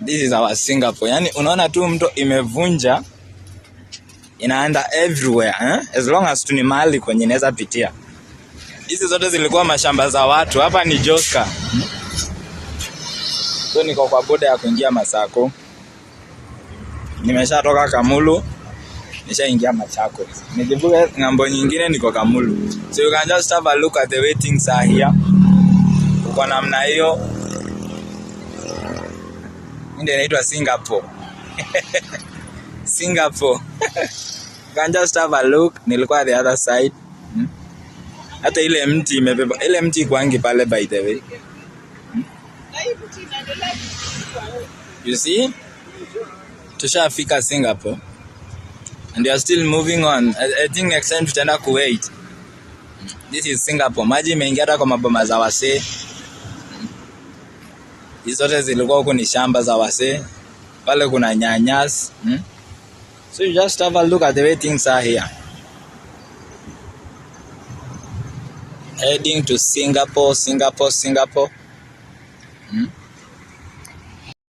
This is our Singapore. Yani unaona tu mto imevunja inaenda everywhere, as long as tu ni mahali kwenye inaweza pitia. Hizi zote zilikuwa mashamba za watu. Hapa ni Joska. So niko kwa boda ya kuingia Masako. Nimeshatoka Kamulu, nishaingia Machakos. Nikivuka ngambo nyingine niko Kamulu. So you can just have a look at the way things are here. Uko namna hiyo. Ndio inaitwa Singapore. Singapore. You can just have a look. Nilikuwa the other side. Hata ile mti imebeba. Ile mti kwangi pale by the way. You see? Tushafika Singapore. And we are still moving on. I think next time tutaenda Kuwait. This is Singapore. Maji imeingia hata kwa maboma za wasee. Hizo zote zilikuwa huko ni shamba za wasee. Pale kuna nyanyas. So you just have a look at the way things are here. Heading to Singapore.